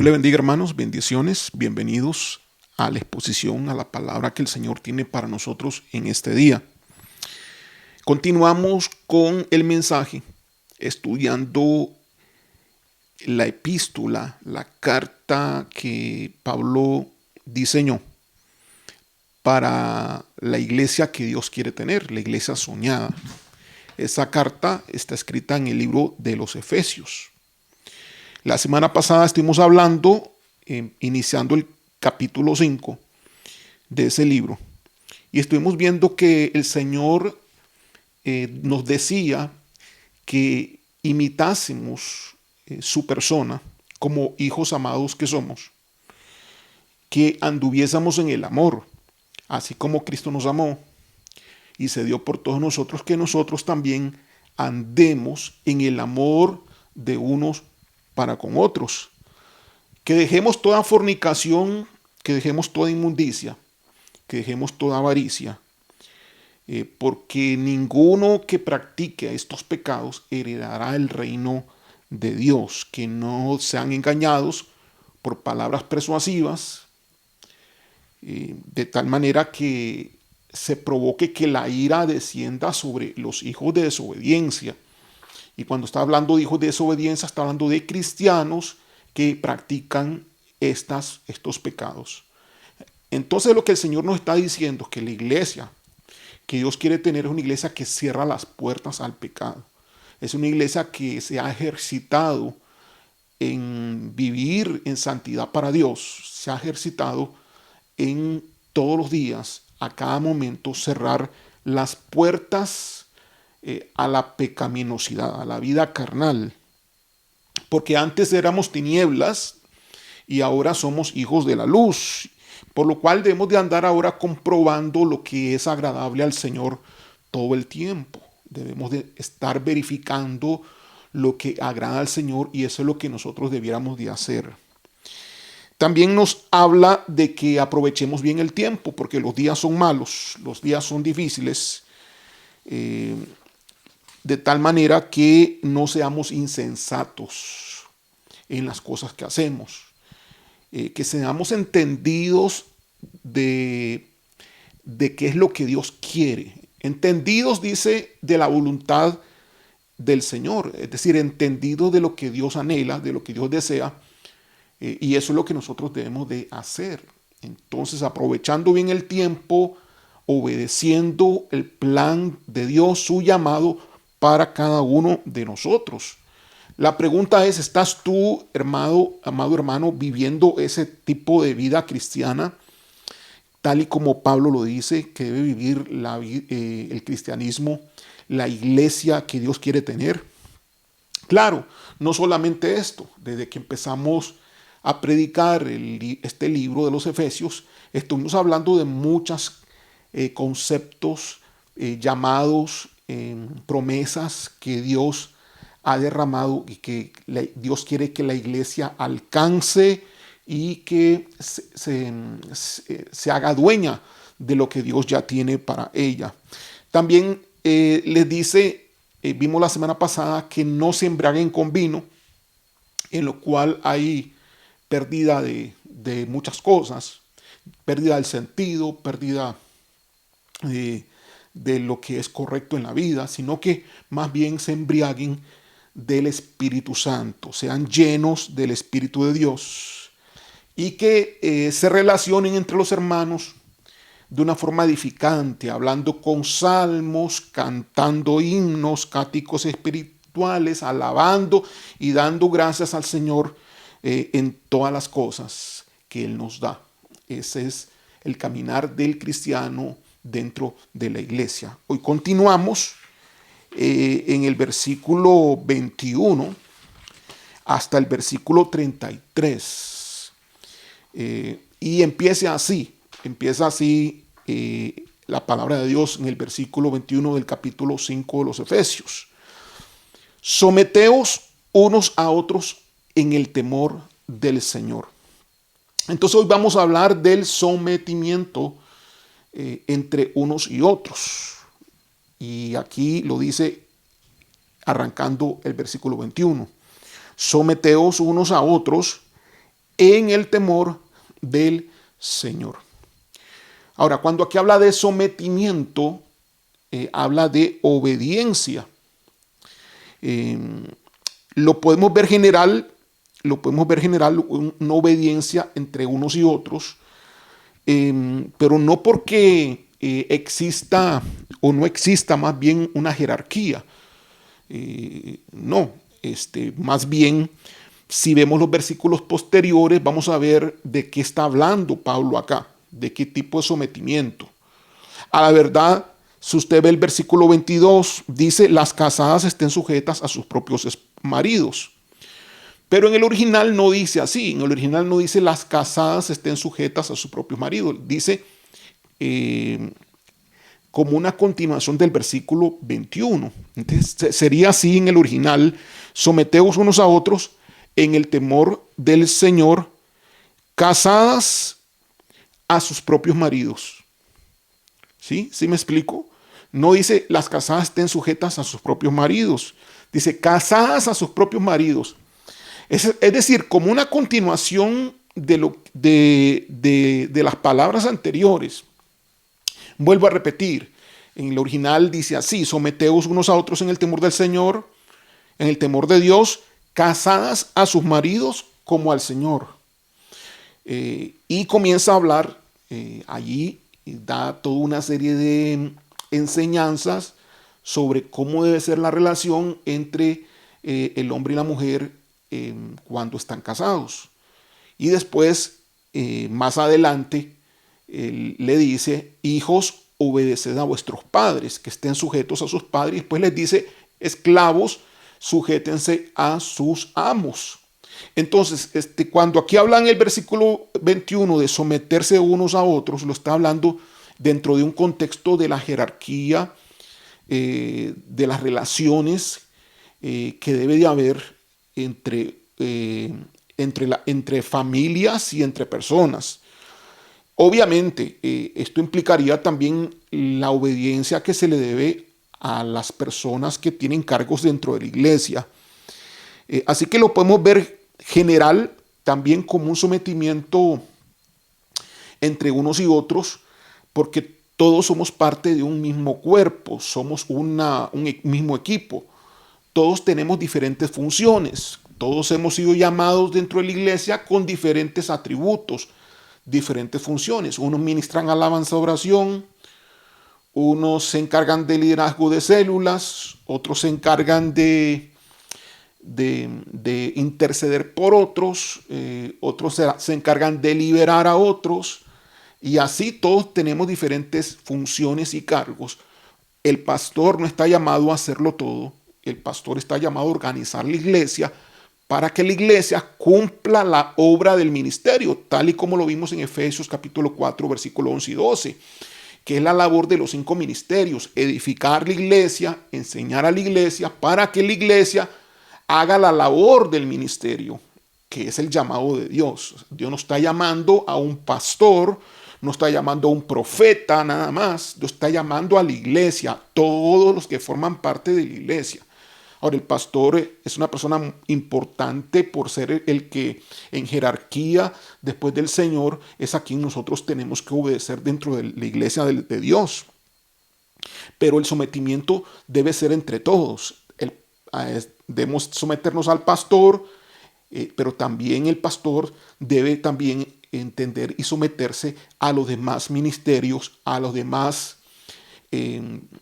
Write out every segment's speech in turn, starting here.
Dios le bendiga, hermanos, bendiciones, bienvenidos a la exposición, a la palabra que el Señor tiene para nosotros en este día. Continuamos con el mensaje, estudiando la epístola, la carta que Pablo diseñó para la iglesia que Dios quiere tener, la iglesia soñada. Esa carta está escrita en el libro de los Efesios. La semana pasada estuvimos hablando, iniciando el capítulo 5 de ese libro, y estuvimos viendo que el Señor nos decía que imitásemos su persona como hijos amados que somos, que anduviésemos en el amor, así como Cristo nos amó y se dio por todos nosotros, que nosotros también andemos en el amor de unos para con otros. Que dejemos toda fornicación, que dejemos toda inmundicia, que dejemos toda avaricia, porque ninguno que practique estos pecados heredará el reino de Dios. Que no sean engañados por palabras persuasivas, de tal manera que se provoque que la ira descienda sobre los hijos de desobediencia. Y cuando está hablando de hijos de desobediencia, está hablando de cristianos que practican estos pecados. Entonces lo que el Señor nos está diciendo es que la iglesia que Dios quiere tener es una iglesia que cierra las puertas al pecado. Es una iglesia que se ha ejercitado en vivir en santidad para Dios. Se ha ejercitado en todos los días, a cada momento, cerrar las puertas a la pecaminosidad, a la vida carnal. Porque antes éramos tinieblas y ahora somos hijos de la luz. Por lo cual debemos de andar ahora comprobando lo que es agradable al Señor todo el tiempo. Debemos de estar verificando lo que agrada al Señor, y eso es lo que nosotros debiéramos de hacer. También nos habla de que aprovechemos bien el tiempo, porque los días son malos, los días son difíciles, de tal manera que no seamos insensatos en las cosas que hacemos. Que seamos entendidos de qué es lo que Dios quiere. Entendidos, dice, de la voluntad del Señor, es decir, entendidos de lo que Dios anhela, de lo que Dios desea, y eso es lo que nosotros debemos de hacer. Entonces, aprovechando bien el tiempo, obedeciendo el plan de Dios, su llamado para cada uno de nosotros. La pregunta es, ¿estás tú, amado hermano, viviendo ese tipo de vida cristiana, tal y como Pablo lo dice, que debe vivir el cristianismo, la iglesia que Dios quiere tener? Claro, no solamente esto. Desde que empezamos a predicar este libro de los Efesios, estuvimos hablando de muchos conceptos, llamados, promesas que Dios ha derramado y que Dios quiere que la iglesia alcance y que se haga dueña de lo que Dios ya tiene para ella. También les dice, vimos la semana pasada, que no se embriaguen con vino, en lo cual hay pérdida de muchas cosas, pérdida del sentido, pérdida de lo que es correcto en la vida, sino que más bien se embriaguen del Espíritu Santo, sean llenos del Espíritu de Dios, y que se relacionen entre los hermanos de una forma edificante, hablando con salmos, cantando himnos, cánticos espirituales, alabando y dando gracias al Señor en todas las cosas que Él nos da. Ese es el caminar del cristiano dentro de la iglesia. Hoy continuamos en el versículo 21 hasta el versículo 33. Y empieza así la palabra de Dios en el versículo 21 del capítulo 5 de los Efesios. Someteos unos a otros en el temor del Señor. Entonces hoy vamos a hablar del sometimiento entre unos y otros. Y aquí lo dice arrancando el versículo 21. Someteos unos a otros en el temor del Señor. Ahora, cuando aquí habla de sometimiento, habla de obediencia. Eh, lo podemos ver general, una obediencia entre unos y otros, pero no porque exista o no exista más bien una jerarquía. No, más bien, si vemos los versículos posteriores, vamos a ver de qué está hablando Pablo acá, de qué tipo de sometimiento. A la verdad, si usted ve el versículo 22, dice, las casadas estén sujetas a sus propios maridos. Pero en el original no dice así, en el original no dice las casadas estén sujetas a sus propios maridos, dice como una continuación del versículo 21. Entonces sería así en el original, someteos unos a otros en el temor del Señor, casadas a sus propios maridos. ¿Sí? ¿Sí me explico? No dice las casadas estén sujetas a sus propios maridos, dice casadas a sus propios maridos. Es decir, como una continuación de las palabras anteriores. Vuelvo a repetir, en el original dice así, someteos unos a otros en el temor del Señor, en el temor de Dios, casadas a sus maridos como al Señor. Y comienza a hablar allí, da toda una serie de enseñanzas sobre cómo debe ser la relación entre el hombre y la mujer cuando están casados. Y después, más adelante, le dice, hijos, obedeced a vuestros padres, que estén sujetos a sus padres. Y después les dice, esclavos, sujétense a sus amos. Entonces, cuando aquí habla en el versículo 21 de someterse unos a otros, lo está hablando dentro de un contexto de la jerarquía, de las relaciones que debe de haber entre familias y entre personas. Obviamente, esto implicaría también la obediencia que se le debe a las personas que tienen cargos dentro de la iglesia. Así que lo podemos ver general también como un sometimiento entre unos y otros, porque todos somos parte de un mismo cuerpo, somos un mismo equipo. Todos tenemos diferentes funciones, todos hemos sido llamados dentro de la iglesia con diferentes atributos, diferentes funciones. Unos ministran alabanza, oración, unos se encargan del liderazgo de células, otros se encargan de interceder por otros, otros se encargan de liberar a otros, y así todos tenemos diferentes funciones y cargos. El pastor no está llamado a hacerlo todo, el pastor está llamado a organizar la iglesia para que la iglesia cumpla la obra del ministerio, tal y como lo vimos en Efesios capítulo 4, versículo 11 y 12, que es la labor de los 5 ministerios: edificar la iglesia, enseñar a la iglesia, para que la iglesia haga la labor del ministerio, que es el llamado de Dios. Dios no está llamando a un pastor, no está llamando a un profeta nada más, Dios está llamando a la iglesia, todos los que forman parte de la iglesia. Ahora, el pastor es una persona importante por ser el que en jerarquía después del Señor es a quien nosotros tenemos que obedecer dentro de la iglesia de Dios. Pero el sometimiento debe ser entre todos. Debemos someternos al pastor, pero también el pastor debe también entender y someterse a los demás ministerios, a los demás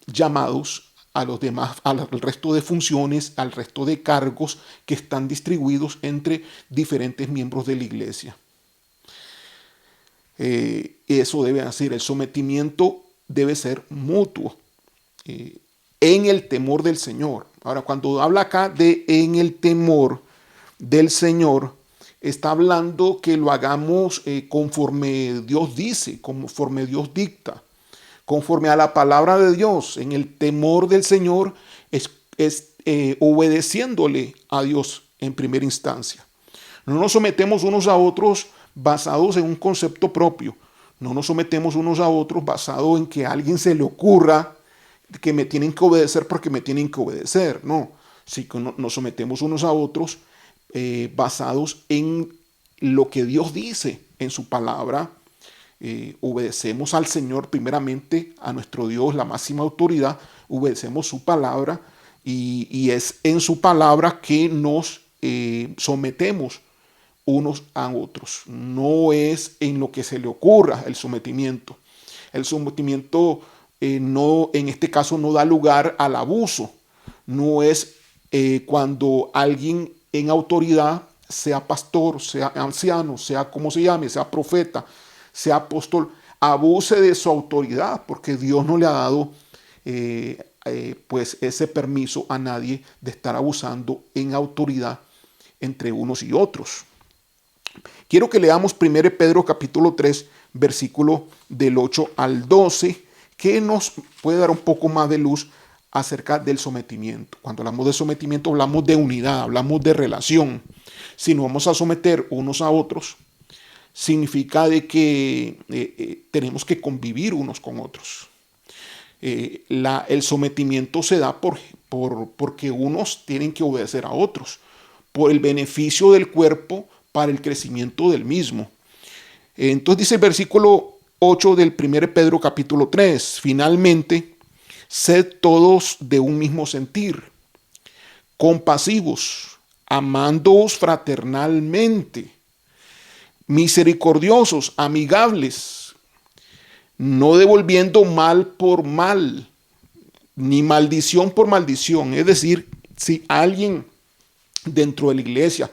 llamados, al resto de funciones, al resto de cargos que están distribuidos entre diferentes miembros de la iglesia. Eso debe hacer, el sometimiento debe ser mutuo, en el temor del Señor. Ahora, cuando habla acá de en el temor del Señor, está hablando que lo hagamos conforme Dios dice, conforme Dios dicta, conforme a la palabra de Dios. En el temor del Señor es obedeciéndole a Dios en primera instancia. No nos sometemos unos a otros basados en un concepto propio. No nos sometemos unos a otros basado en que a alguien se le ocurra que me tienen que obedecer porque me tienen que obedecer. No, sí que nos sometemos unos a otros basados en lo que Dios dice en su palabra. Obedecemos al Señor primeramente, a nuestro Dios, la máxima autoridad, obedecemos su palabra y es en su palabra que nos sometemos unos a otros. No es en lo que se le ocurra el sometimiento. El sometimiento no, en este caso no da lugar al abuso. No es cuando alguien en autoridad, sea pastor, sea anciano, sea como se llame, sea profeta, sea apóstol, abuse de su autoridad, porque Dios no le ha dado pues ese permiso a nadie de estar abusando en autoridad entre unos y otros. Quiero que leamos 1 Pedro capítulo 3, versículo del 8 al 12, que nos puede dar un poco más de luz acerca del sometimiento. Cuando hablamos de sometimiento hablamos de unidad, hablamos de relación. Si nos vamos a someter unos a otros, significa de que tenemos que convivir unos con otros. El sometimiento se da porque unos tienen que obedecer a otros, por el beneficio del cuerpo, para el crecimiento del mismo. Entonces dice el versículo 8 del 1 Pedro capítulo 3, finalmente, sed todos de un mismo sentir, compasivos, amándoos fraternalmente, misericordiosos, amigables, no devolviendo mal por mal, ni maldición por maldición. Es decir, si alguien dentro de la iglesia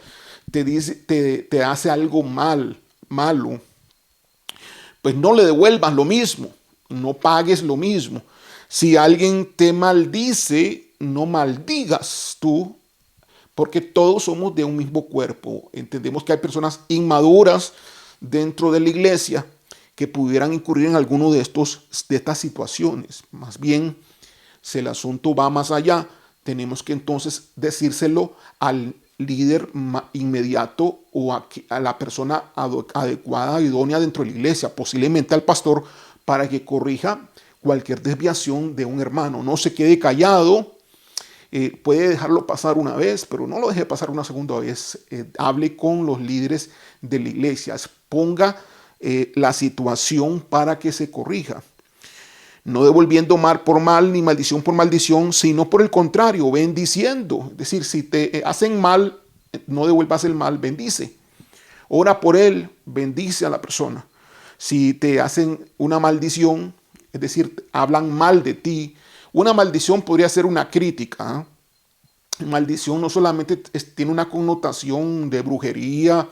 te hace algo malo, pues no le devuelvas lo mismo, no pagues lo mismo. Si alguien te maldice, no maldigas tú, porque todos somos de un mismo cuerpo. Entendemos que hay personas inmaduras dentro de la iglesia que pudieran incurrir en alguno de estas situaciones. Más bien, si el asunto va más allá, tenemos que entonces decírselo al líder inmediato o a la persona adecuada, idónea dentro de la iglesia, posiblemente al pastor, para que corrija cualquier desviación de un hermano. No se quede callado. Puede dejarlo pasar una vez, pero no lo deje pasar una segunda vez. Hable con los líderes de la iglesia, exponga la situación para que se corrija. No devolviendo mal por mal ni maldición por maldición, sino por el contrario, bendiciendo. Es decir, si te hacen mal, no devuelvas el mal, bendice. Ora por él, bendice a la persona. Si te hacen una maldición, es decir, hablan mal de ti, una maldición podría ser una crítica. Maldición no solamente tiene una connotación de brujería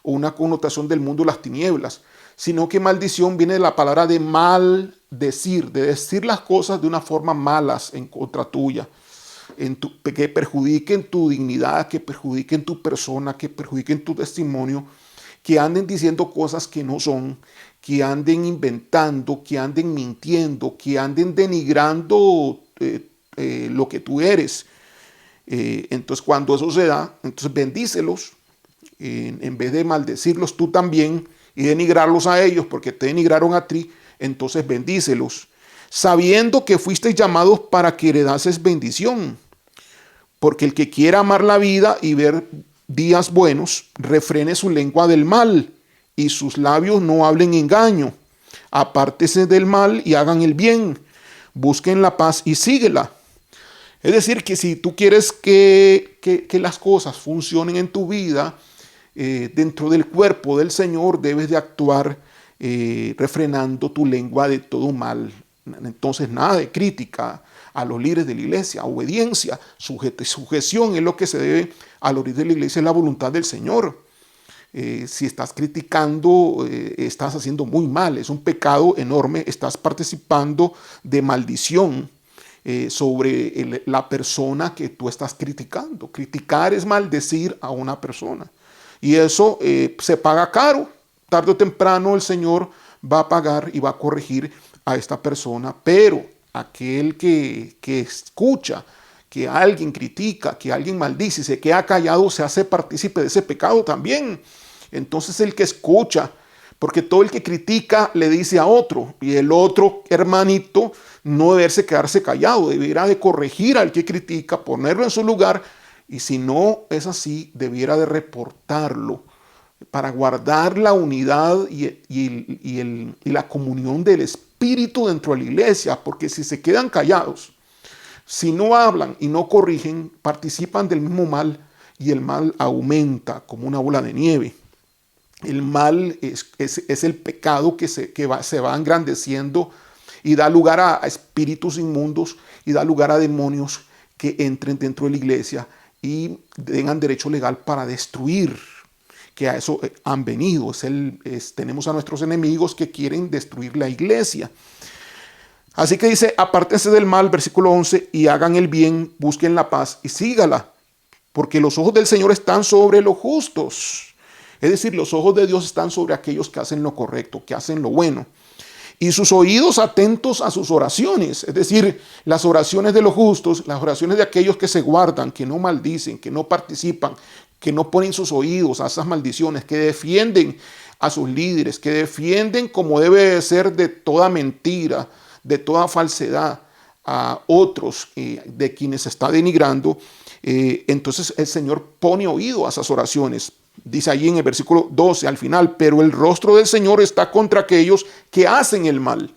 o una connotación del mundo de las tinieblas, sino que maldición viene de la palabra de maldecir, de decir las cosas de una forma malas en contra tuya, que perjudiquen tu dignidad, que perjudiquen tu persona, que perjudiquen tu testimonio, que anden diciendo cosas que no son, que anden inventando, que anden mintiendo, que anden denigrando lo que tú eres. Entonces cuando eso se da, entonces bendícelos, en vez de maldecirlos tú también y denigrarlos a ellos porque te denigraron a ti, entonces bendícelos, sabiendo que fuisteis llamados para que heredases bendición, porque el que quiera amar la vida y ver días buenos, refrene su lengua del mal y sus labios no hablen engaño. Apártese del mal y hagan el bien, busquen la paz y síguela. Es decir, que si tú quieres que las cosas funcionen en tu vida, dentro del cuerpo del Señor, debes de actuar refrenando tu lengua de todo mal. Entonces, nada de crítica a los líderes de la iglesia, obediencia, sujeción es lo que se debe a los líderes de la iglesia, es la voluntad del Señor. Si estás criticando, estás haciendo muy mal, es un pecado enorme, estás participando de maldición sobre la persona que tú estás criticando. Criticar es maldecir a una persona. Y eso se paga caro. Tarde o temprano el Señor va a pagar y va a corregir a esta persona. Pero aquel que escucha que alguien critica, que alguien maldice y se queda callado, se hace partícipe de ese pecado también. Entonces el que escucha, porque todo el que critica le dice a otro, y el otro hermanito no debe quedarse callado, deberá de corregir al que critica, ponerlo en su lugar, y si no es así, debiera de reportarlo para guardar la unidad y la comunión del Espíritu dentro de la iglesia, porque si se quedan callados, si no hablan y no corrigen, participan del mismo mal y el mal aumenta como una bola de nieve. El mal es el pecado que se va engrandeciendo y da lugar a espíritus inmundos y da lugar a demonios que entren dentro de la iglesia y tengan derecho legal para destruir, que a eso han venido. Tenemos a nuestros enemigos que quieren destruir la iglesia. Así que dice, apártense del mal, versículo 11, y hagan el bien, busquen la paz y sígala, porque los ojos del Señor están sobre los justos. Es decir, los ojos de Dios están sobre aquellos que hacen lo correcto, que hacen lo bueno. Y sus oídos atentos a sus oraciones, es decir, las oraciones de los justos, las oraciones de aquellos que se guardan, que no maldicen, que no participan, que no ponen sus oídos a esas maldiciones, que defienden a sus líderes, que defienden como debe de ser de toda mentira, de toda falsedad a otros de quienes se está denigrando. Entonces el Señor pone oído a esas oraciones. Dice allí en el versículo 12 al final, pero el rostro del Señor está contra aquellos que hacen el mal.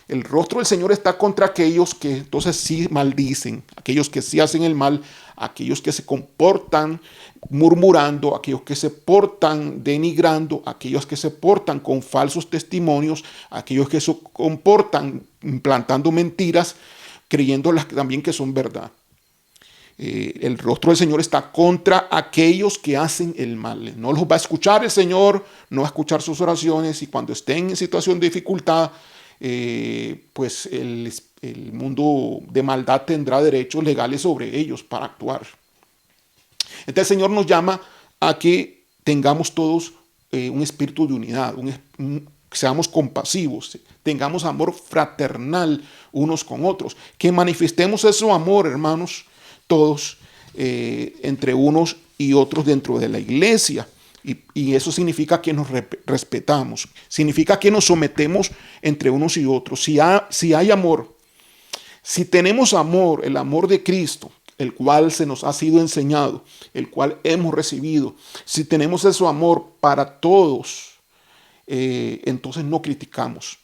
El rostro del Señor está contra aquellos que entonces sí maldicen, aquellos que sí hacen el mal, aquellos que se comportan murmurando, aquellos que se portan denigrando, aquellos que se portan con falsos testimonios, aquellos que se comportan implantando mentiras, creyéndolas también que son verdad. El rostro del Señor está contra aquellos que hacen el mal. No los va a escuchar el Señor, no va a escuchar sus oraciones, y cuando estén en situación de dificultad, pues el mundo de maldad tendrá derechos legales sobre ellos para actuar. Entonces el Señor nos llama a que tengamos todos un espíritu de unidad, seamos compasivos, tengamos amor fraternal unos con otros, que manifestemos ese amor, hermanos, todos entre unos y otros dentro de la iglesia. Y eso significa que nos respetamos, significa que nos sometemos entre unos y otros. Si hay amor, si tenemos amor, el amor de Cristo, el cual se nos ha sido enseñado, el cual hemos recibido, si tenemos ese amor para todos, entonces no criticamos,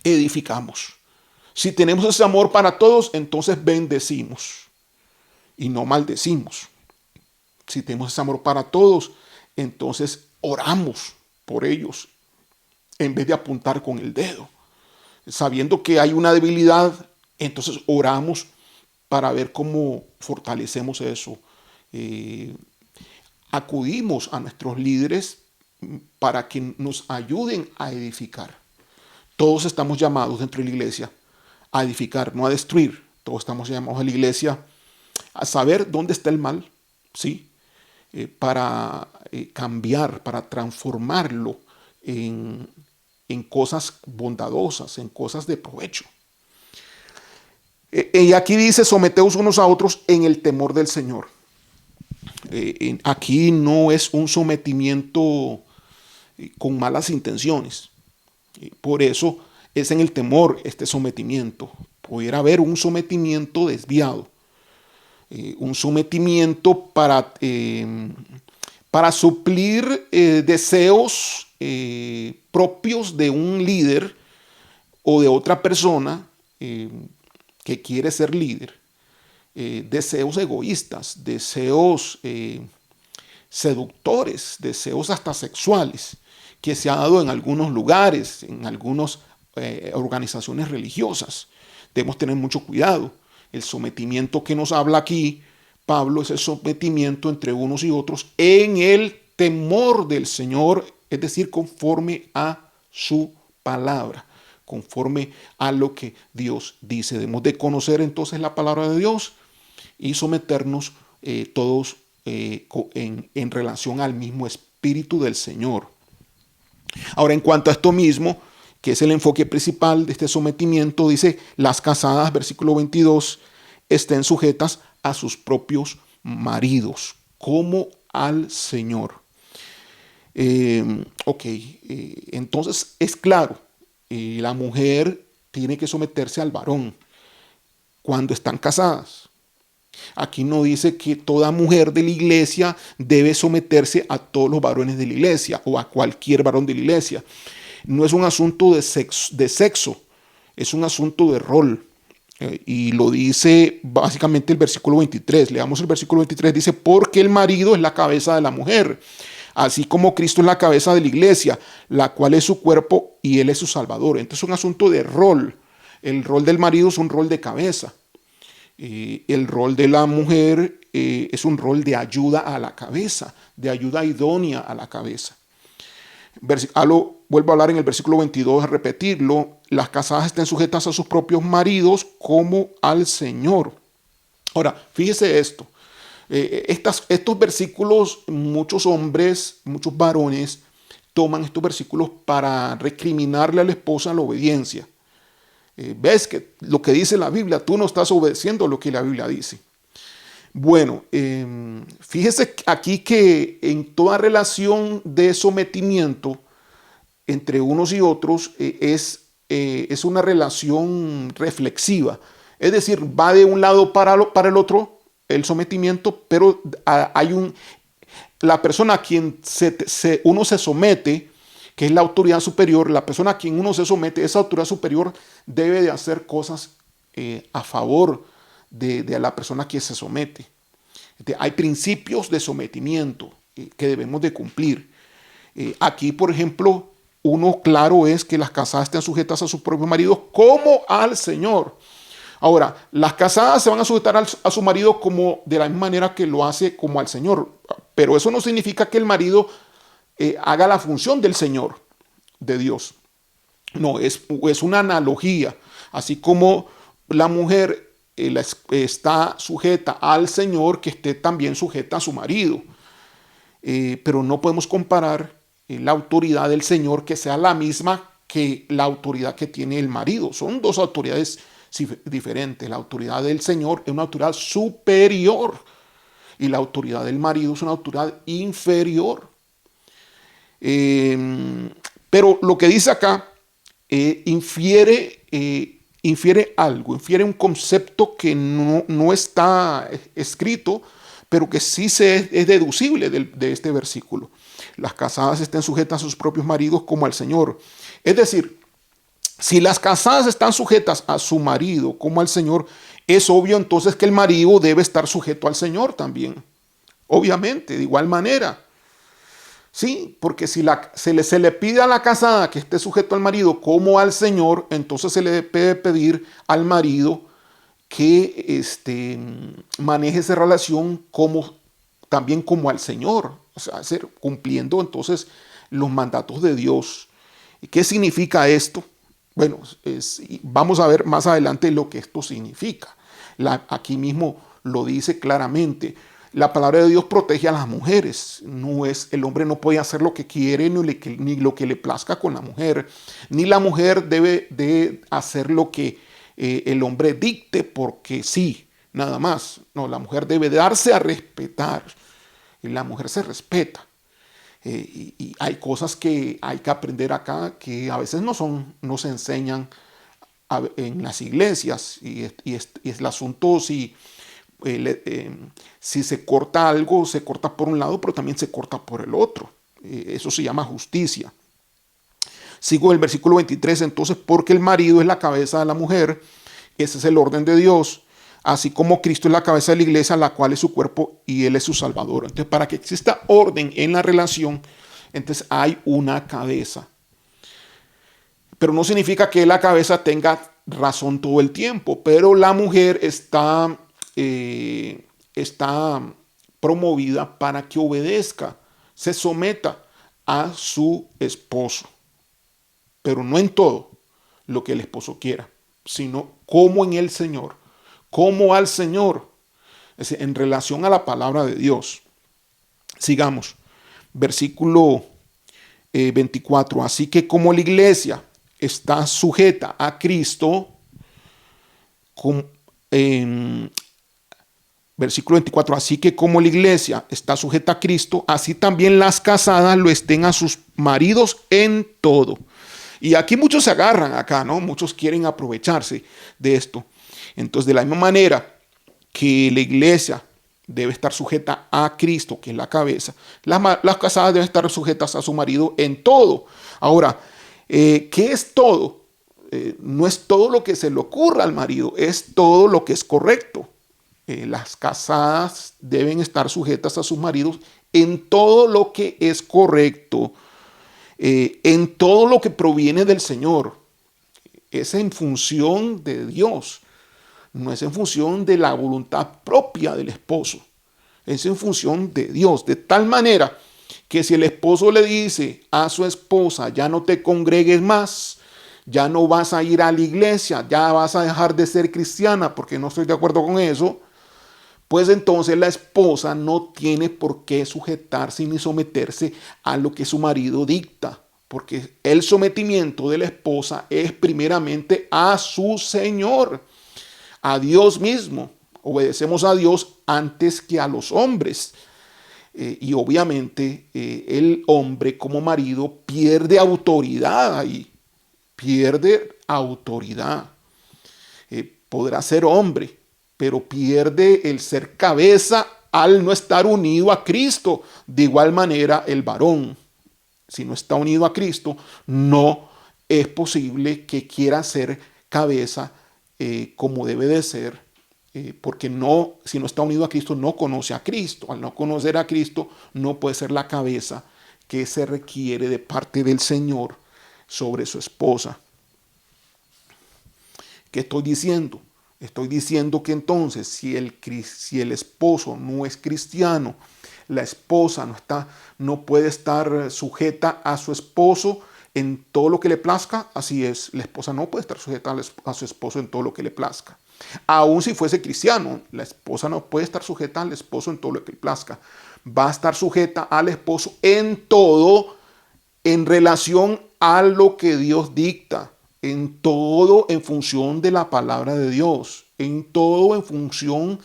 edificamos. Si tenemos ese amor para todos, entonces bendecimos y no maldecimos. Si tenemos ese amor para todos, entonces oramos por ellos en vez de apuntar con el dedo. Sabiendo que hay una debilidad, entonces oramos para ver cómo fortalecemos eso. Acudimos a nuestros líderes para que nos ayuden a edificar. Todos estamos llamados dentro de la iglesia a edificar, no a destruir. Todos estamos llamados a la iglesia a saber dónde está el mal, ¿sí? Para cambiar, para transformarlo en cosas bondadosas, en cosas de provecho. Y aquí dice, someteos unos a otros en el temor del Señor. Aquí no es un sometimiento con malas intenciones. Por eso es en el temor este sometimiento. Pudiera haber un sometimiento desviado. Un sometimiento para suplir deseos propios de un líder o de otra persona que quiere ser líder, deseos egoístas, deseos seductores, deseos hasta sexuales, que se ha dado en algunos lugares, en algunas organizaciones religiosas. Debemos tener mucho cuidado. El sometimiento que nos habla aquí Pablo es el sometimiento entre unos y otros en el temor del Señor, es decir, conforme a su palabra, conforme a lo que Dios dice. Debemos de conocer entonces la palabra de Dios y someternos todos en relación al mismo espíritu del Señor. Ahora, en cuanto a esto mismo, que es el enfoque principal de este sometimiento, dice, las casadas, versículo 22, estén sujetas a sus propios maridos, como al Señor. Entonces es claro, la mujer tiene que someterse al varón cuando están casadas. Aquí no dice que toda mujer de la iglesia debe someterse a todos los varones de la iglesia o a cualquier varón de la iglesia. No es un asunto de sexo, es un asunto de rol. Y lo dice básicamente el versículo 23. Leamos el versículo 23. Dice, porque el marido es la cabeza de la mujer, así como Cristo es la cabeza de la iglesia, la cual es su cuerpo y él es su salvador. Entonces es un asunto de rol. El rol del marido es un rol de cabeza. El rol de la mujer es un rol de ayuda a la cabeza, de ayuda idónea a la cabeza. Vuelvo a hablar en el versículo 22, a repetirlo. Las casadas estén sujetas a sus propios maridos como al Señor. Ahora, fíjese esto. Estos versículos, muchos hombres, muchos varones, toman estos versículos para recriminarle a la esposa la obediencia. Ves que lo que dice la Biblia, tú no estás obedeciendo lo que la Biblia dice. Bueno, fíjese aquí que en toda relación de sometimiento entre unos y otros es una relación reflexiva. Es decir, va de un lado para el otro el sometimiento, pero la persona a quien uno se somete, que es la autoridad superior, la persona a quien uno se somete, esa autoridad superior debe de hacer cosas a favor de la persona a quien se somete. Hay principios de sometimiento que debemos de cumplir. Aquí, por ejemplo, uno claro es que las casadas estén sujetas a sus propios maridos como al Señor. Ahora, las casadas se van a sujetar a su marido como de la misma manera que lo hace como al Señor. Pero eso no significa que el marido haga la función del Señor, de Dios. No, es una analogía. Así como la mujer está sujeta al Señor, que esté también sujeta a su marido. Pero no podemos comparar la autoridad del Señor que sea la misma que la autoridad que tiene el marido. Son dos autoridades diferentes. La autoridad del Señor es una autoridad superior y la autoridad del marido es una autoridad inferior. Pero lo que dice acá infiere algo, infiere un concepto que no está escrito, pero que sí es deducible de este versículo. Las casadas estén sujetas a sus propios maridos como al Señor. Es decir, si las casadas están sujetas a su marido como al Señor, es obvio entonces que el marido debe estar sujeto al Señor también. Obviamente, de igual manera. Sí, porque si se le pide a la casada que esté sujeto al marido como al Señor, entonces se le debe pedir al marido que maneje esa relación también como al Señor, o sea, cumpliendo entonces los mandatos de Dios. ¿Y qué significa esto? Bueno, vamos a ver más adelante lo que esto significa. Aquí mismo lo dice claramente. La palabra de Dios protege a las mujeres. El hombre no puede hacer lo que quiere ni lo que le plazca con la mujer. Ni la mujer debe de hacer lo que el hombre dicte porque sí, nada más. No, la mujer debe darse a respetar. Y la mujer se respeta. Y hay cosas que hay que aprender acá que a veces no se enseñan en las iglesias. Y es el asunto si se corta algo, se corta por un lado, pero también se corta por el otro. Eso se llama justicia. Sigo el versículo 23, entonces, porque el marido es la cabeza de la mujer, ese es el orden de Dios, así como Cristo es la cabeza de la iglesia, la cual es su cuerpo y él es su salvador. Entonces, para que exista orden en la relación, entonces hay una cabeza. Pero no significa que la cabeza tenga razón todo el tiempo, pero la mujer está promovida para que obedezca, se someta a su esposo, pero no en todo lo que el esposo quiera, sino como en el Señor, como al Señor, es decir, en relación a la palabra de Dios. Sigamos, versículo 24, así que como la iglesia está sujeta a Cristo, versículo 24, así que como la iglesia está sujeta a Cristo, así también las casadas lo estén a sus maridos en todo. Y aquí muchos se agarran acá, ¿no? Muchos quieren aprovecharse de esto. Entonces, de la misma manera que la iglesia debe estar sujeta a Cristo, que es la cabeza. Las casadas deben estar sujetas a su marido en todo. Ahora, ¿qué es todo? No es todo lo que se le ocurra al marido, es todo lo que es correcto. Las casadas deben estar sujetas a sus maridos en todo lo que es correcto, en todo lo que proviene del Señor. Es en función de Dios, no es en función de la voluntad propia del esposo, es en función de Dios, de tal manera que si el esposo le dice a su esposa, ya no te congregues más, ya no vas a ir a la iglesia, ya vas a dejar de ser cristiana porque no estoy de acuerdo con eso, pues entonces la esposa no tiene por qué sujetarse ni someterse a lo que su marido dicta, porque el sometimiento de la esposa es primeramente a su Señor, a Dios mismo. Obedecemos a Dios antes que a los hombres. Y obviamente el hombre como marido pierde autoridad ahí, pierde autoridad. Podrá ser hombre, pero pierde el ser cabeza al no estar unido a Cristo. De igual manera el varón, si no está unido a Cristo, no es posible que quiera ser cabeza como debe de ser, porque no, si no está unido a Cristo, no conoce a Cristo. Al no conocer a Cristo, no puede ser la cabeza que se requiere de parte del Señor sobre su esposa. ¿Qué estoy diciendo? Estoy diciendo que entonces, si el esposo no es cristiano, la esposa no puede estar sujeta a su esposo en todo lo que le plazca. Así es, la esposa no puede estar sujeta a su esposo en todo lo que le plazca. Aún si fuese cristiano, la esposa no puede estar sujeta al esposo en todo lo que le plazca. Va a estar sujeta al esposo en todo, en relación a lo que Dios dicta, en todo en función de la palabra de Dios, en todo en función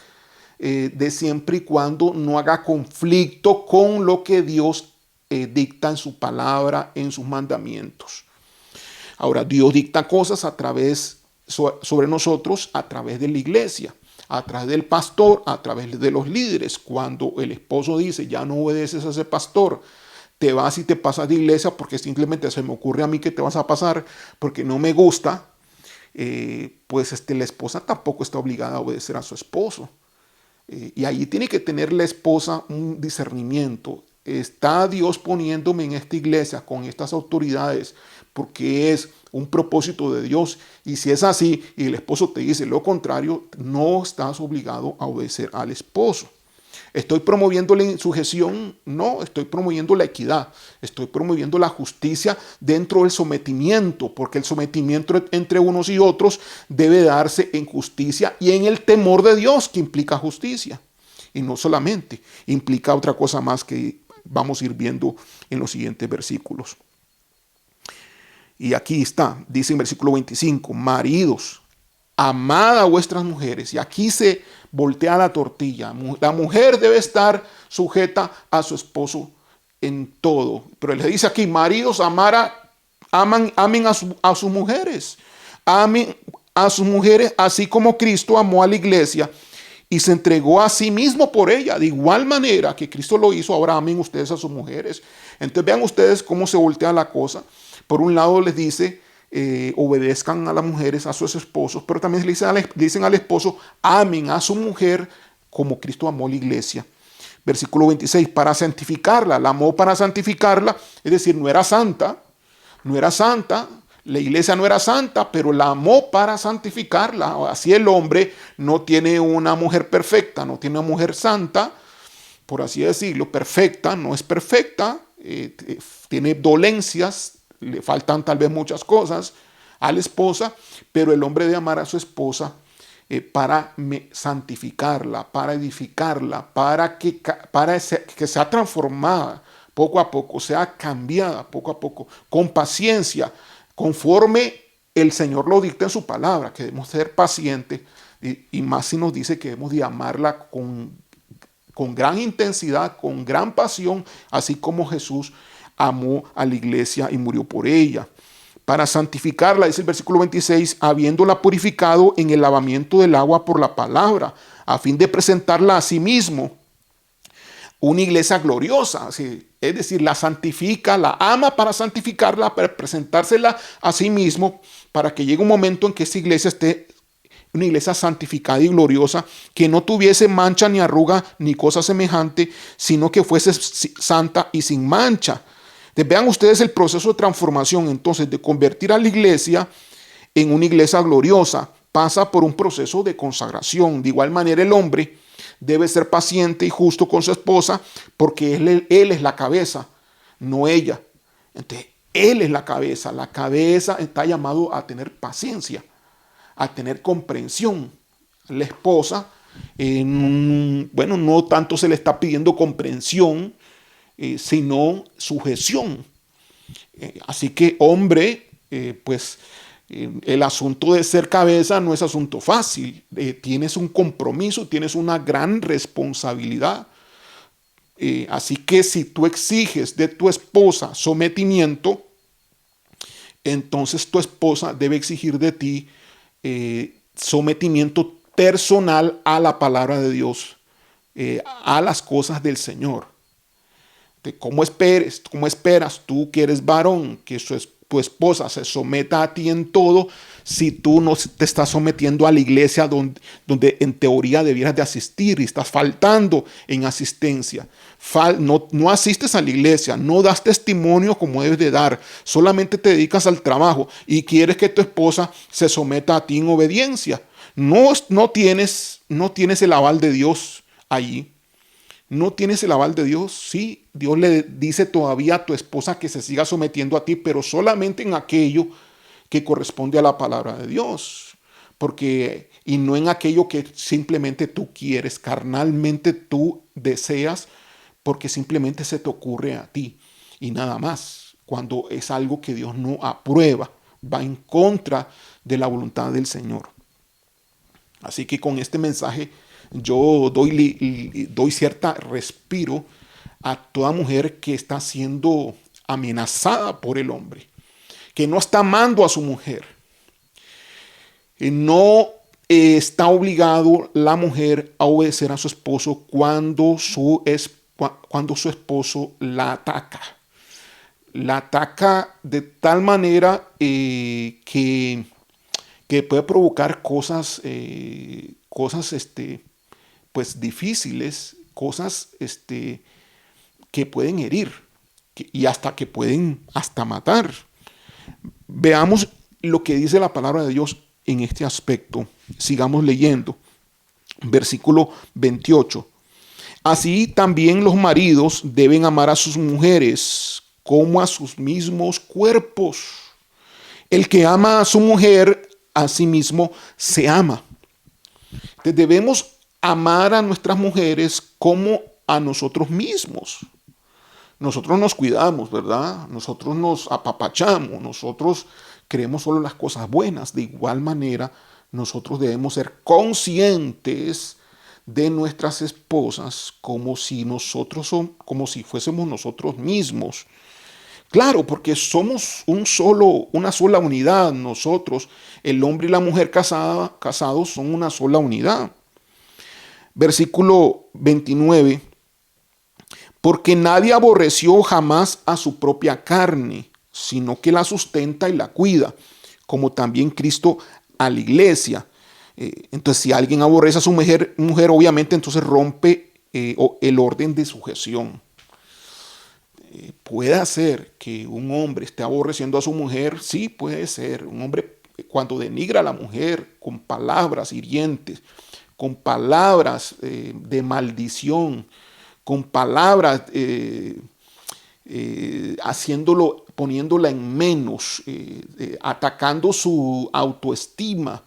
de siempre y cuando no haga conflicto con lo que Dios dicta en su palabra, en sus mandamientos. Ahora, Dios dicta cosas sobre nosotros a través de la iglesia, a través del pastor, a través de los líderes. Cuando el esposo dice, ya no obedeces a ese pastor, te vas y te pasas de iglesia porque simplemente se me ocurre a mí que te vas a pasar porque no me gusta, pues la esposa tampoco está obligada a obedecer a su esposo. Y ahí tiene que tener la esposa un discernimiento. ¿Está Dios poniéndome en esta iglesia con estas autoridades porque es un propósito de Dios? Y si es así y el esposo te dice lo contrario, no estás obligado a obedecer al esposo. ¿Estoy promoviendo la sujeción? No, estoy promoviendo la equidad. Estoy promoviendo la justicia dentro del sometimiento, porque el sometimiento entre unos y otros debe darse en justicia y en el temor de Dios, que implica justicia. Y no solamente, implica otra cosa más que vamos a ir viendo en los siguientes versículos. Y aquí está, dice en versículo 25, maridos, amad a vuestras mujeres. Y aquí se voltea la tortilla. La mujer debe estar sujeta a su esposo en todo. Pero él le dice aquí, maridos, amen a sus mujeres. Amen a sus mujeres así como Cristo amó a la iglesia y se entregó a sí mismo por ella. De igual manera que Cristo lo hizo, ahora amen ustedes a sus mujeres. Entonces vean ustedes cómo se voltea la cosa. Por un lado les dice, obedezcan a las mujeres, a sus esposos, pero también le dicen al esposo, amen a su mujer como Cristo amó a la iglesia. Versículo 26, para santificarla, la amó para santificarla, es decir, no era santa, la iglesia no era santa, pero la amó para santificarla. Así el hombre no tiene una mujer perfecta, no tiene una mujer santa, por así decirlo, perfecta, no es perfecta, tiene dolencias, le faltan tal vez muchas cosas a la esposa, pero el hombre debe amar a su esposa para santificarla, para edificarla, para que sea transformada poco a poco, sea cambiada poco a poco, con paciencia, conforme el Señor lo dicta en su palabra, que debemos ser pacientes y más si nos dice que debemos de amarla con gran intensidad, con gran pasión, así como Jesús amó a la iglesia y murió por ella. para santificarla, dice el versículo 26, habiéndola purificado en el lavamiento del agua por la palabra, a fin de presentarla a sí mismo una iglesia gloriosa. Es decir, la santifica, la ama para santificarla, para presentársela a sí mismo, para que llegue un momento en que esa iglesia esté una iglesia santificada y gloriosa, que no tuviese mancha ni arruga ni cosa semejante, sino que fuese santa y sin mancha. Entonces, vean ustedes el proceso de transformación, entonces, de convertir a la iglesia en una iglesia gloriosa. Pasa por un proceso de consagración. De igual manera, el hombre debe ser paciente y justo con su esposa, porque él es la cabeza, no ella. Entonces, él es la cabeza. La cabeza está llamado a tener paciencia, a tener comprensión. La esposa, bueno, no tanto se le está pidiendo comprensión, sino sujeción. Así que, hombre, pues el asunto de ser cabeza no es asunto fácil. Tienes un compromiso, tienes una gran responsabilidad. Así que si tú exiges de tu esposa sometimiento, entonces tu esposa debe exigir de ti sometimiento personal a la palabra de Dios, a las cosas del Señor. ¿Cómo esperas tú que eres varón, que tu esposa se someta a ti en todo, si tú no te estás sometiendo a la iglesia donde en teoría debieras de asistir y estás faltando en asistencia? No asistes a la iglesia, no das testimonio como debes de dar, solamente te dedicas al trabajo y quieres que tu esposa se someta a ti en obediencia. No tienes el aval de Dios allí. No tienes el aval de Dios. Sí, Dios le dice todavía a tu esposa que se siga sometiendo a ti, pero solamente en aquello que corresponde a la palabra de Dios. Y no en aquello que simplemente tú quieres, carnalmente tú deseas, porque simplemente se te ocurre a ti y nada más. Cuando es algo que Dios no aprueba, va en contra de la voluntad del Señor. Así que con este mensaje yo doy cierta respiro a toda mujer que está siendo amenazada por el hombre, que no está amando a su mujer. No está obligado la mujer a obedecer a su esposo cuando su esposo la ataca. La ataca de tal manera que puede provocar cosas pues difíciles, cosas que pueden herir y hasta que pueden hasta matar. Veamos lo que dice la palabra de Dios en este aspecto. Sigamos leyendo. Versículo 28. Así también los maridos deben amar a sus mujeres como a sus mismos cuerpos. El que ama a su mujer, a sí mismo se ama. Entonces debemos amar a nuestras mujeres como a nosotros mismos. Nosotros nos cuidamos, ¿verdad? Nosotros nos apapachamos, nosotros creemos solo las cosas buenas. De igual manera, nosotros debemos ser conscientes de nuestras esposas como si fuésemos nosotros mismos. Claro, porque somos una sola unidad. Nosotros, el hombre y la mujer casados, son una sola unidad. Versículo 29. Porque nadie aborreció jamás a su propia carne, sino que la sustenta y la cuida, como también Cristo a la iglesia. Entonces, si alguien aborrece a su mujer, obviamente entonces rompe el orden de sujeción. Puede ser que un hombre esté aborreciendo a su mujer, sí puede ser. Un hombre cuando denigra a la mujer con palabras hirientes, con palabras de maldición, con palabras poniéndola en menos, atacando su autoestima,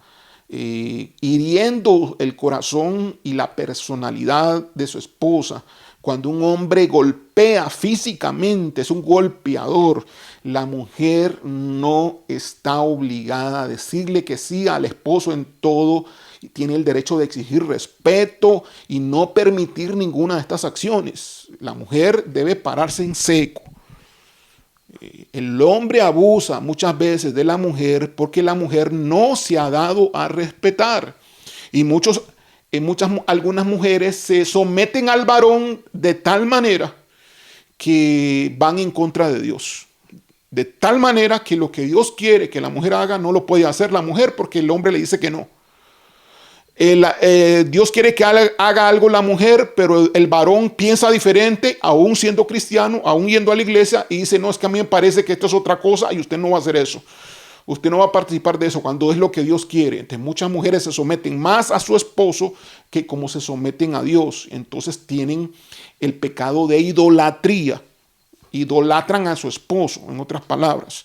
hiriendo el corazón y la personalidad de su esposa. Cuando un hombre golpea físicamente, es un golpeador, la mujer no está obligada a decirle que sí al esposo en todo. Tiene el derecho de exigir respeto y no permitir ninguna de estas acciones. La mujer debe pararse en seco. El hombre abusa muchas veces de la mujer porque la mujer no se ha dado a respetar. Y algunas mujeres se someten al varón de tal manera que van en contra de Dios. De tal manera que lo que Dios quiere que la mujer haga no lo puede hacer la mujer porque el hombre le dice que no. Dios quiere que haga algo la mujer, pero el varón piensa diferente, aún siendo cristiano, aún yendo a la iglesia, y dice, no, es que a mí me parece que esto es otra cosa y usted no va a hacer eso. Usted no va a participar de eso cuando es lo que Dios quiere. Entonces muchas mujeres se someten más a su esposo que como se someten a Dios. Entonces tienen el pecado de idolatría. Idolatran a su esposo, en otras palabras.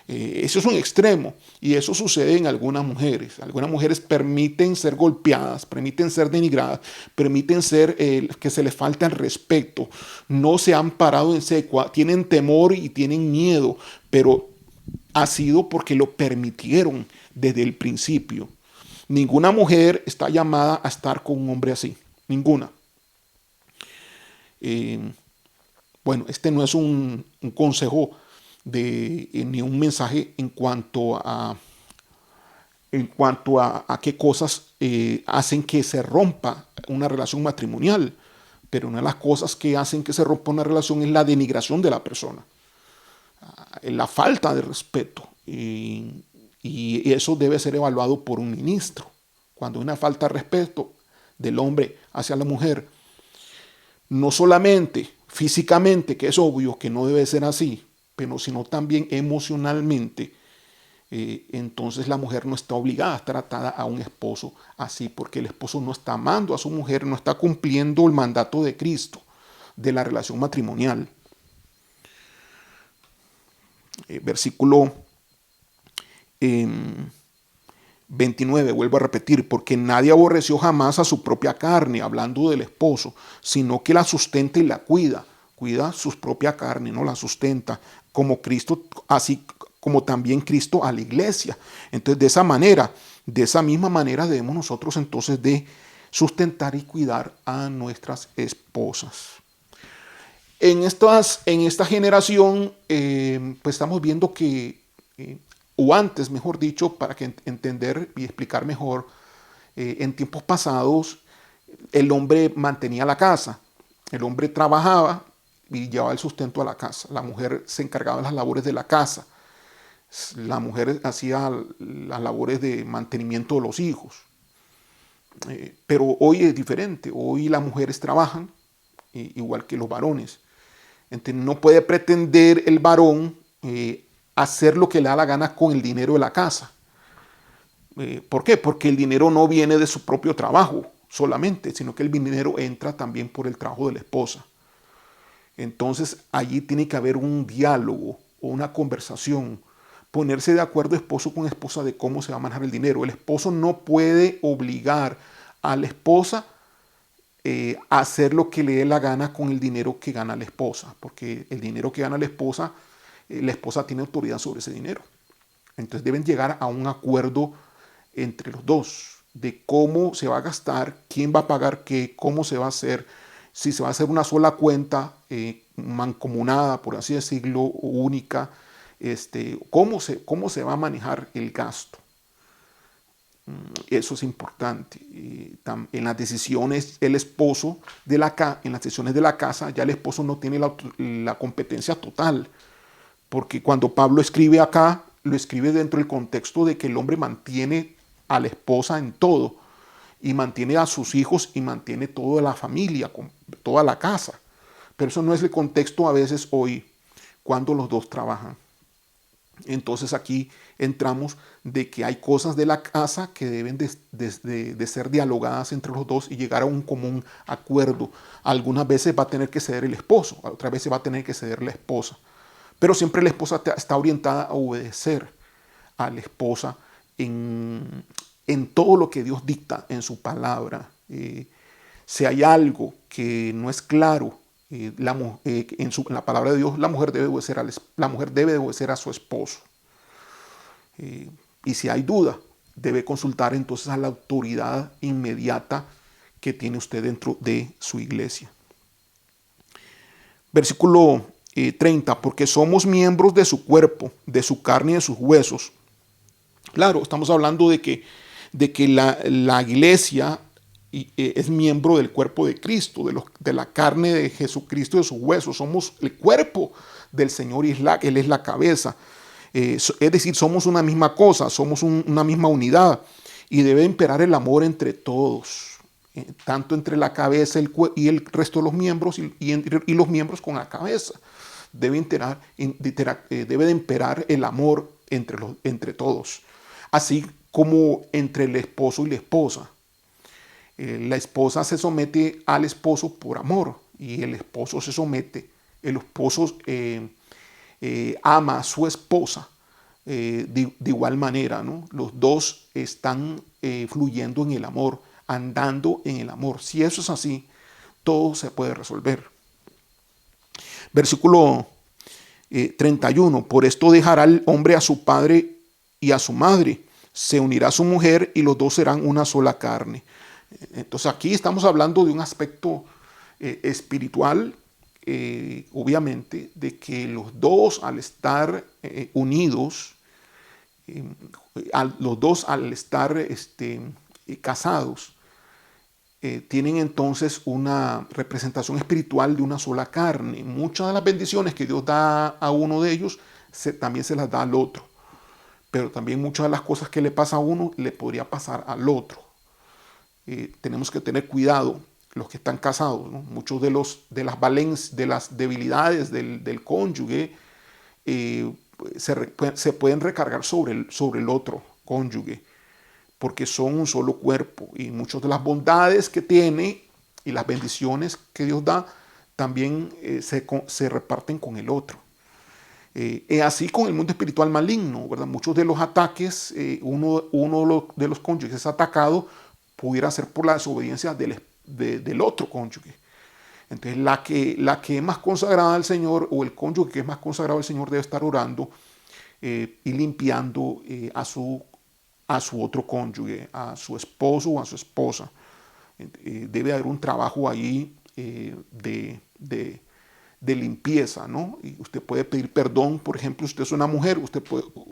Eso es un extremo y eso sucede en algunas mujeres. Algunas mujeres permiten ser golpeadas, permiten ser denigradas, permiten ser que se les falta el respeto. No se han parado en seco, tienen temor y tienen miedo, pero ha sido porque lo permitieron desde el principio. Ninguna mujer está llamada a estar con un hombre así, ninguna. Bueno, este no es un consejo ni un mensaje en cuanto a qué cosas hacen que se rompa una relación matrimonial. Pero una de las cosas que hacen que se rompa una relación es la denigración de la persona, la falta de respeto. Y eso debe ser evaluado por un ministro. Cuando hay una falta de respeto del hombre hacia la mujer, no solamente físicamente, que es obvio que no debe ser así, pero sino también emocionalmente, entonces la mujer no está obligada a estar atada a un esposo así, porque el esposo no está amando a su mujer, no está cumpliendo el mandato de Cristo de la relación matrimonial. Versículo 29, vuelvo a repetir, porque nadie aborreció jamás a su propia carne, hablando del esposo, sino que la sustenta y la cuida su propia carne, no la sustenta, como Cristo, así como también Cristo a la iglesia. Entonces, de esa misma manera debemos nosotros entonces de sustentar y cuidar a nuestras esposas. En esta generación, pues estamos viendo que, o antes, mejor dicho, para que entender y explicar mejor, en tiempos pasados, el hombre mantenía la casa, el hombre trabajaba y llevaba el sustento a la casa. La mujer se encargaba de las labores de la casa. La mujer hacía las labores de mantenimiento de los hijos. Pero hoy es diferente. Hoy las mujeres trabajan igual que los varones. Entonces no puede pretender el varón hacer lo que le da la gana con el dinero de la casa. ¿Por qué? Porque el dinero no viene de su propio trabajo solamente, sino que el dinero entra también por el trabajo de la esposa. Entonces allí tiene que haber un diálogo o una conversación, ponerse de acuerdo esposo con esposa de cómo se va a manejar el dinero. El esposo no puede obligar a la esposa a hacer lo que le dé la gana con el dinero que gana la esposa, porque el dinero que gana la esposa tiene autoridad sobre ese dinero. Entonces deben llegar a un acuerdo entre los dos de cómo se va a gastar, quién va a pagar qué, cómo se va a hacer, si se va a hacer una sola cuenta mancomunada, por así decirlo, única, cómo se va a manejar el gasto. Eso es importante. En las decisiones, el esposo en las decisiones de la casa, ya el esposo no tiene la competencia total, porque cuando Pablo escribe acá, lo escribe dentro del contexto de que el hombre mantiene a la esposa en todo, y mantiene a sus hijos y mantiene toda la familia, toda la casa. Pero eso no es el contexto a veces hoy, cuando los dos trabajan. Entonces aquí entramos de que hay cosas de la casa que deben de ser dialogadas entre los dos y llegar a un común acuerdo. Algunas veces va a tener que ceder el esposo, otras veces va a tener que ceder la esposa. Pero siempre la esposa está orientada a obedecer a la esposa en todo lo que Dios dicta en su palabra. Si hay algo que no es claro en la palabra de Dios, la mujer debe obedecer a su esposo. Y si hay duda, debe consultar entonces a la autoridad inmediata que tiene usted dentro de su iglesia. Versículo 30, porque somos miembros de su cuerpo, de su carne y de sus huesos. Claro, estamos hablando de que la iglesia es miembro del cuerpo de Cristo, de la carne de Jesucristo y de sus huesos. Somos el cuerpo del Señor y Él es la cabeza. Es decir, somos una misma cosa, somos una misma unidad y debe imperar el amor entre todos, tanto entre la cabeza y el resto de los miembros y los miembros con la cabeza. Debe de imperar el amor entre todos, así como entre el esposo y la esposa. La esposa se somete al esposo por amor y el esposo el esposo ama a su esposa de igual manera, ¿no? Los dos están fluyendo en el amor, andando en el amor. Si eso es así, todo se puede resolver. Versículo 31. Por esto dejará el hombre a su padre y a su madre, se unirá a su mujer y los dos serán una sola carne. Entonces aquí estamos hablando de un aspecto espiritual, obviamente, de que los dos al estar unidos, los dos al estar casados, tienen entonces una representación espiritual de una sola carne. Muchas de las bendiciones que Dios da a uno de ellos también se las da al otro, pero también muchas de las cosas que le pasa a uno le podría pasar al otro. Tenemos que tener cuidado los que están casados, ¿no? Muchos de las debilidades del cónyuge se pueden recargar sobre el otro cónyuge, porque son un solo cuerpo y muchas de las bondades que tiene y las bendiciones que Dios da también se reparten con el otro. Así con el mundo espiritual maligno, ¿verdad? Muchos de los ataques, uno de los cónyuges es atacado, pudiera ser por la desobediencia del otro cónyuge. Entonces la que es más consagrada al Señor, o el cónyuge que es más consagrado al Señor, debe estar orando y limpiando a su otro cónyuge, a su esposo o a su esposa. Debe haber un trabajo ahí de limpieza, ¿no? Y usted puede pedir perdón, por ejemplo, usted es una mujer, usted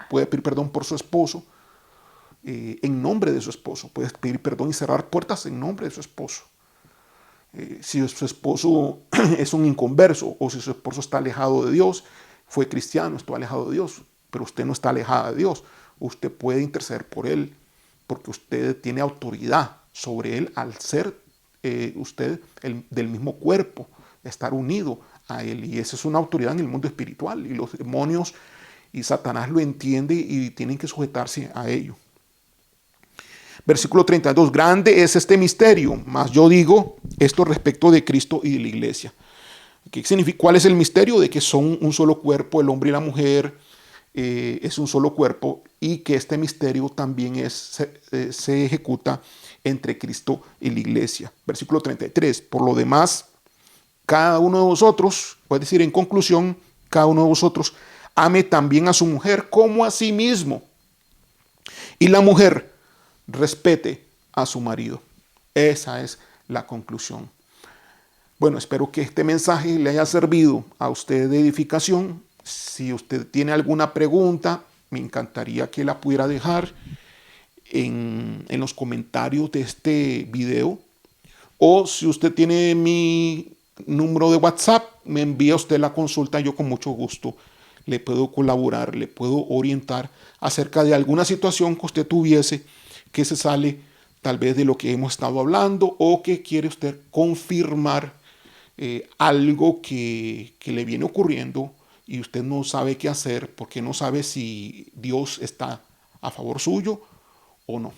puede pedir perdón por su esposo, en nombre de su esposo. Puede pedir perdón y cerrar puertas en nombre de su esposo. Si su esposo es un inconverso o si su esposo está alejado de Dios, fue cristiano, está alejado de Dios, pero usted no está alejada de Dios, usted puede interceder por él porque usted tiene autoridad sobre él al ser usted del mismo cuerpo, estar unido a él, y esa es una autoridad en el mundo espiritual y los demonios y Satanás lo entiende y tienen que sujetarse a ello. Versículo 32, grande es este misterio, mas yo digo esto respecto de Cristo y de la iglesia. ¿Qué significa? ¿Cuál es el misterio? De que son un solo cuerpo, el hombre y la mujer es un solo cuerpo, y que este misterio también se ejecuta entre Cristo y la iglesia. Versículo 33, por lo demás, cada uno de vosotros, puede decir en conclusión, cada uno de vosotros ame también a su mujer como a sí mismo, y la mujer respete a su marido. Esa es la conclusión. Bueno, espero que este mensaje le haya servido a usted de edificación. Si usted tiene alguna pregunta, me encantaría que la pudiera dejar en los comentarios de este video. O si usted tiene mi número de WhatsApp, me envía usted la consulta. Yo con mucho gusto le puedo colaborar, le puedo orientar acerca de alguna situación que usted tuviese que se sale tal vez de lo que hemos estado hablando, o que quiere usted confirmar algo que le viene ocurriendo y usted no sabe qué hacer porque no sabe si Dios está a favor suyo o no.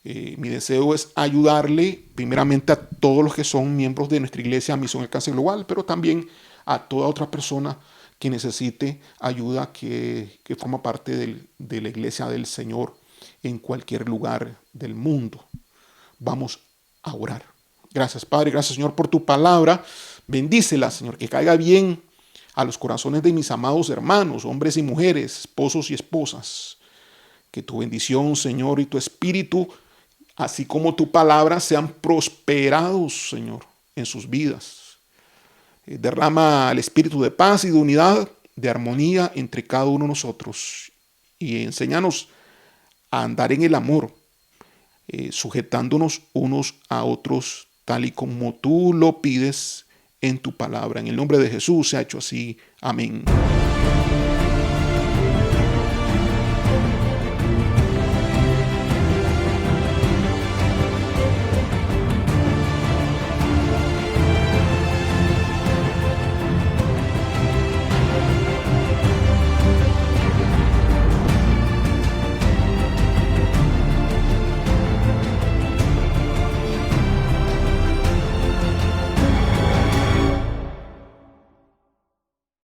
Mi deseo es ayudarle primeramente a todos los que son miembros de nuestra iglesia Misión Alcance Global, pero también a toda otra persona que necesite ayuda, que forma parte de la iglesia del Señor en cualquier lugar del mundo. Vamos a orar. Gracias, Padre, gracias, Señor, por tu palabra. Bendícela, Señor, que caiga bien a los corazones de mis amados hermanos, hombres y mujeres, esposos y esposas. Que tu bendición, Señor, y tu espíritu, así como tu palabra, sean prosperados, Señor, en sus vidas. Derrama el espíritu de paz y de unidad, de armonía entre cada uno de nosotros. Y enséñanos a andar en el amor, sujetándonos unos a otros, tal y como tú lo pides en tu palabra. En el nombre de Jesús se ha hecho así. Amén.